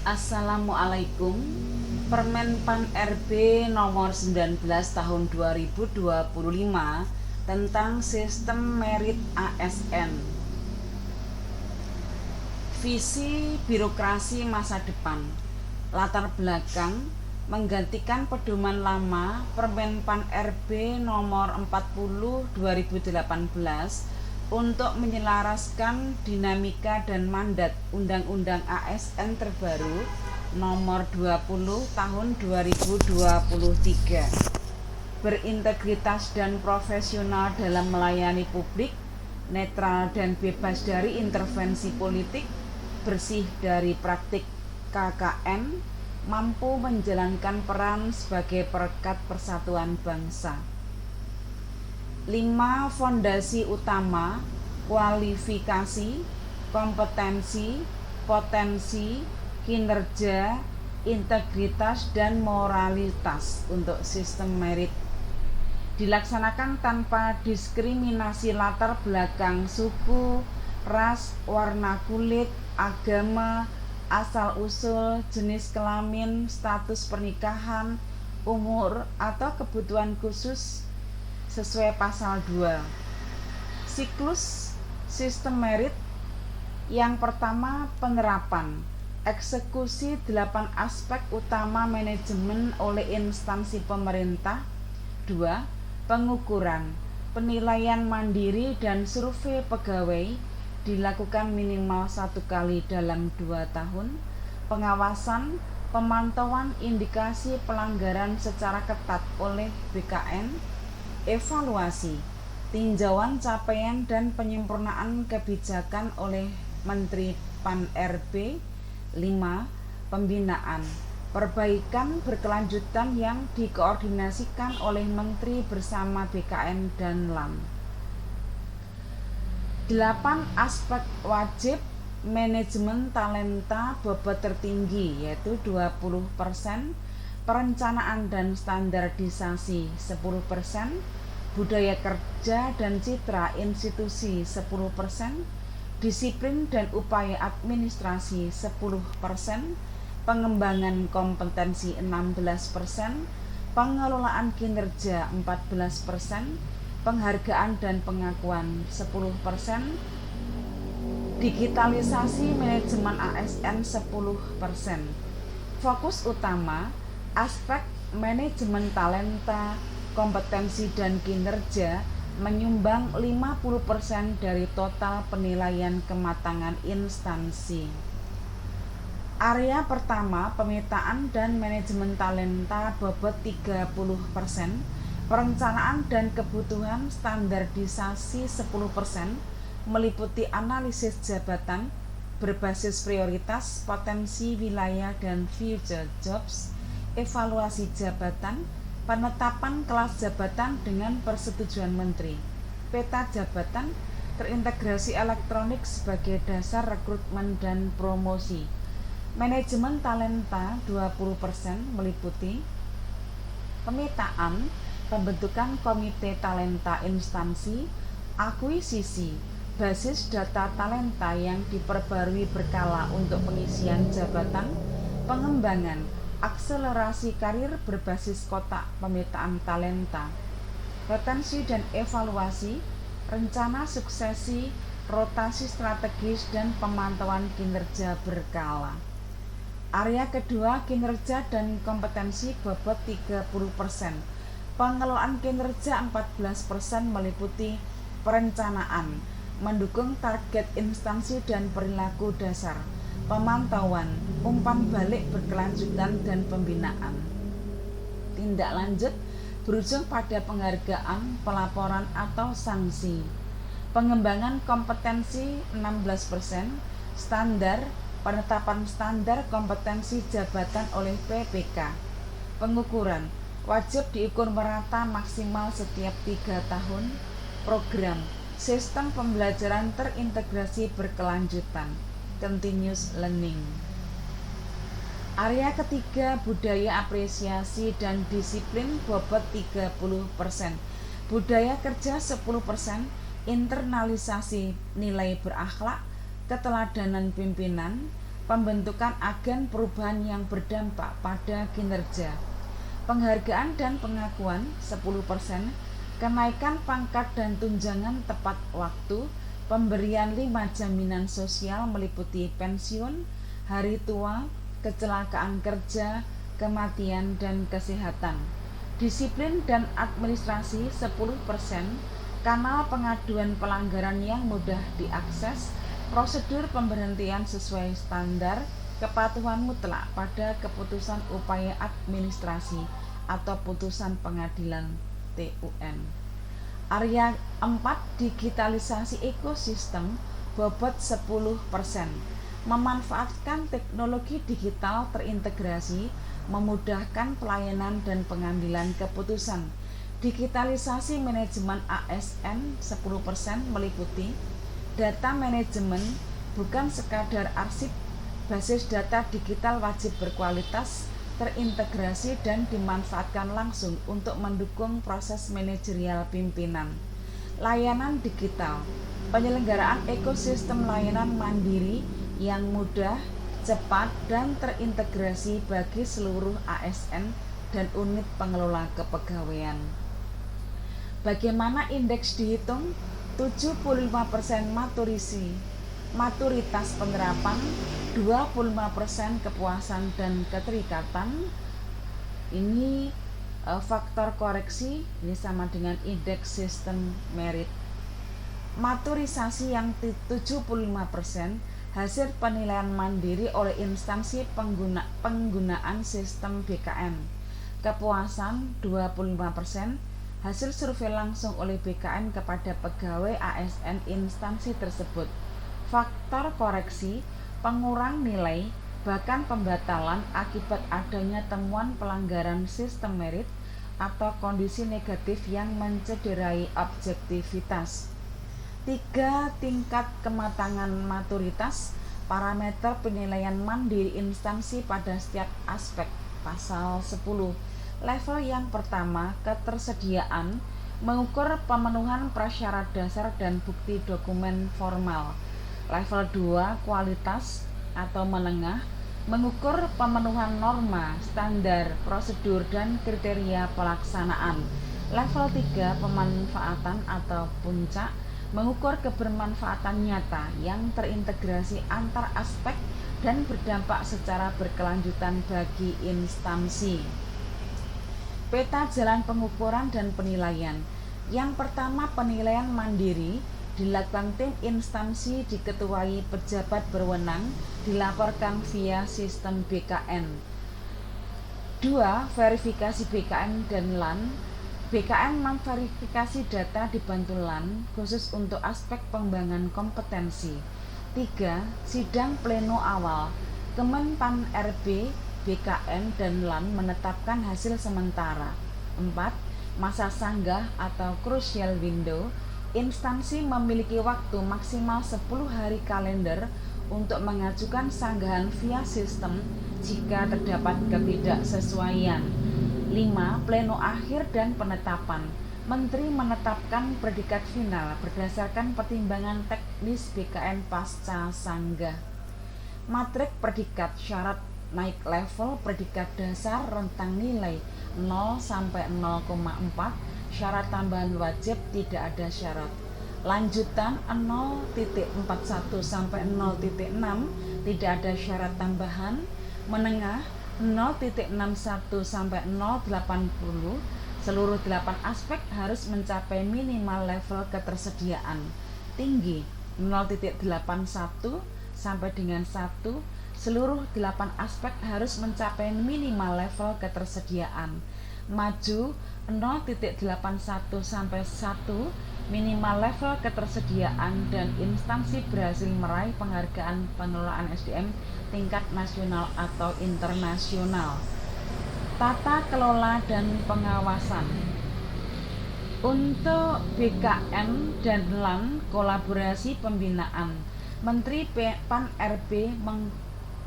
Assalamualaikum. Permen Pan RB nomor 19 tahun 2025 tentang sistem merit ASN. Visi birokrasi masa depan. Latar belakang menggantikan pedoman lama Permen Pan RB nomor 40 2018 untuk menyelaraskan dinamika dan mandat Undang-Undang ASN terbaru nomor 20 tahun 2023. Berintegritas dan profesional dalam melayani publik, netral dan bebas dari intervensi politik, bersih dari praktik KKN, mampu menjalankan peran sebagai perekat persatuan bangsa. 5 fondasi utama: kualifikasi, kompetensi, potensi, kinerja, integritas, dan moralitas untuk sistem merit. Dilaksanakan tanpa diskriminasi latar belakang suku, ras, warna kulit, agama, asal-usul, jenis kelamin, status pernikahan, umur, atau kebutuhan khusus sesuai pasal 2. Siklus sistem merit. Yang pertama, penerapan. Eksekusi 8 aspek utama manajemen oleh instansi pemerintah. 2. Pengukuran. Penilaian mandiri dan survei pegawai dilakukan minimal 1 kali dalam 2 tahun. Pengawasan, pemantauan indikasi pelanggaran secara ketat oleh BKN. Evaluasi, tinjauan capaian dan penyempurnaan kebijakan oleh Menteri Pan RB. 5. Pembinaan, perbaikan berkelanjutan yang dikoordinasikan oleh Menteri bersama BKN dan LAM. 8 aspek wajib manajemen talenta bobot tertinggi, yaitu 20%, perencanaan dan standarisasi 10%, budaya kerja dan citra institusi 10%, disiplin dan upaya administrasi 10%, pengembangan kompetensi 16%, pengelolaan kinerja 14%, penghargaan dan pengakuan 10%, digitalisasi manajemen ASN 10%. Fokus utama aspek manajemen talenta, kompetensi dan kinerja menyumbang 50% dari total penilaian kematangan instansi. Area pertama, pemetaan dan manajemen talenta bobot 30%, perencanaan dan kebutuhan standarisasi 10%, meliputi analisis jabatan berbasis prioritas, potensi wilayah dan future jobs, evaluasi jabatan, penetapan kelas jabatan dengan persetujuan menteri, peta jabatan, terintegrasi elektronik sebagai dasar rekrutmen dan promosi. Manajemen talenta 20% meliputi pemetaan, pembentukan komite talenta instansi, akuisisi, basis data talenta yang diperbarui berkala untuk pengisian jabatan, pengembangan, akselerasi karir berbasis kotak pemetaan talenta, retensi dan evaluasi, rencana suksesi, rotasi strategis, dan pemantauan kinerja berkala. Area kedua, kinerja dan kompetensi bobot 30%, pengelolaan kinerja 14% meliputi perencanaan, mendukung target instansi dan perilaku dasar, pemantauan, umpan balik berkelanjutan, dan pembinaan. Tindak lanjut berujung pada penghargaan, pelaporan atau sanksi. Pengembangan kompetensi 16%, standar, penetapan standar kompetensi jabatan oleh PPK. Pengukuran, wajib diukur merata maksimal setiap 3 tahun. Program, sistem pembelajaran terintegrasi berkelanjutan, continuous learning. Area ketiga, budaya apresiasi dan disiplin bobot 30%, budaya kerja 10%, internalisasi nilai berakhlak, keteladanan pimpinan, pembentukan agen perubahan yang berdampak pada kinerja, penghargaan dan pengakuan 10%, kenaikan pangkat dan tunjangan tepat waktu, pemberian 5 jaminan sosial meliputi pensiun, hari tua, kecelakaan kerja, kematian dan kesehatan. Disiplin dan administrasi 10%, kanal pengaduan pelanggaran yang mudah diakses, prosedur pemberhentian sesuai standar, kepatuhan mutlak pada keputusan upaya administrasi atau putusan pengadilan TUN. Area 4, digitalisasi ekosistem, bobot 10%, memanfaatkan teknologi digital terintegrasi, memudahkan pelayanan dan pengambilan keputusan. Digitalisasi manajemen ASN 10% meliputi data manajemen, bukan sekadar arsip, basis data digital wajib berkualitas, terintegrasi dan dimanfaatkan langsung untuk mendukung proses manajerial pimpinan. Layanan digital, penyelenggaraan ekosistem layanan mandiri yang mudah, cepat, dan terintegrasi bagi seluruh ASN dan unit pengelola kepegawaian. Bagaimana indeks dihitung? 75% maturitas penerapan, 25% kepuasan dan keterikatan. Ini faktor koreksi, ini sama dengan indeks sistem merit. Maturisasi yang 75%, hasil penilaian mandiri oleh instansi penggunaan sistem BKN. Kepuasan 25%, hasil survei langsung oleh BKN kepada pegawai ASN instansi tersebut. Faktor koreksi, pengurang nilai, bahkan pembatalan akibat adanya temuan pelanggaran sistem merit atau kondisi negatif yang mencederai objektivitas. 3. Tingkat kematangan maturitas, parameter penilaian mandiri instansi pada setiap aspek. Pasal 10. Level yang pertama, ketersediaan, mengukur pemenuhan prasyarat dasar dan bukti dokumen formal. Level 2, kualitas atau menengah, mengukur pemenuhan norma, standar, prosedur, dan kriteria pelaksanaan. Level 3, pemanfaatan atau puncak, mengukur kebermanfaatan nyata yang terintegrasi antar aspek dan berdampak secara berkelanjutan bagi instansi. Peta jalan pengukuran dan penilaian. Yang pertama, penilaian mandiri dilakukan tim instansi diketuai pejabat berwenang, dilaporkan via sistem BKN. 2. Verifikasi BKN dan LAN. BKN memverifikasi data dibantu LAN khusus untuk aspek pengembangan kompetensi. 3. Sidang pleno awal. Kemenpan RB, BKN dan LAN menetapkan hasil sementara. 4. Masa sanggah atau crucial window. Instansi memiliki waktu maksimal 10 hari kalender untuk mengajukan sanggahan via sistem jika terdapat ketidaksesuaian. 5. Pleno akhir dan penetapan. Menteri menetapkan predikat final berdasarkan pertimbangan teknis BKN pasca sanggah. Matrik predikat syarat naik level predikat dasar rentang nilai 0 sampai 0,4, syarat tambahan wajib tidak ada syarat. Lanjutan 0.41 sampai 0.6 tidak ada syarat tambahan. Menengah 0.61 sampai 0.80, seluruh 8 aspek harus mencapai minimal level ketersediaan. Tinggi 0.81 sampai dengan 1, seluruh 8 aspek harus mencapai minimal level ketersediaan. Maju 0.81 sampai 1, minimal level ketersediaan, dan instansi berhasil meraih penghargaan pengelolaan SDM tingkat nasional atau internasional. Tata kelola dan pengawasan. Untuk BKN dan LAN, kolaborasi pembinaan. Menteri Pan RB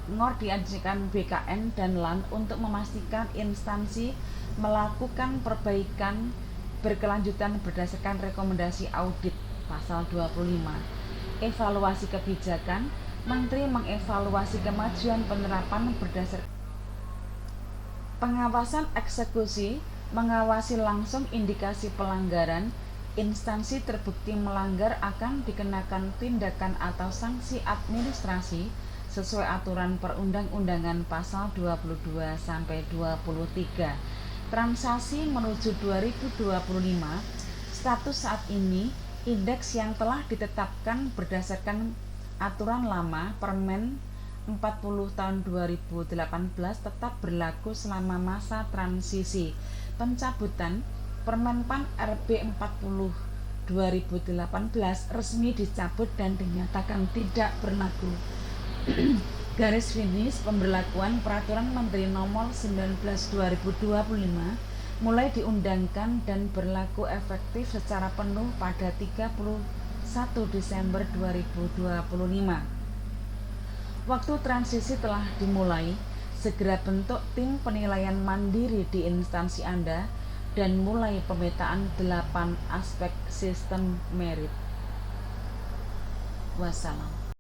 mengordinasikan BKN dan LAN untuk memastikan instansi melakukan perbaikan berkelanjutan berdasarkan rekomendasi audit. Pasal 25. Evaluasi kebijakan. Menteri mengevaluasi kemajuan penerapan berdasarkan pengawasan eksekusi, mengawasi langsung indikasi pelanggaran. Instansi terbukti melanggar akan dikenakan tindakan atau sanksi administrasi sesuai aturan perundang-undangan pasal 22 sampai 23. Transaksi menuju 2025, status saat ini indeks yang telah ditetapkan berdasarkan aturan lama Permen 40 tahun 2018 tetap berlaku selama masa transisi. Pencabutan Permenpan RB 40 2018 resmi dicabut dan dinyatakan tidak berlaku. Garis finish pemberlakuan Peraturan Menteri Nomor 19 2025 mulai diundangkan dan berlaku efektif secara penuh pada 31 Desember 2025. Waktu transisi telah dimulai. Segera bentuk tim penilaian mandiri di instansi Anda dan mulai pemetaan 8 aspek sistem merit. Wassalam.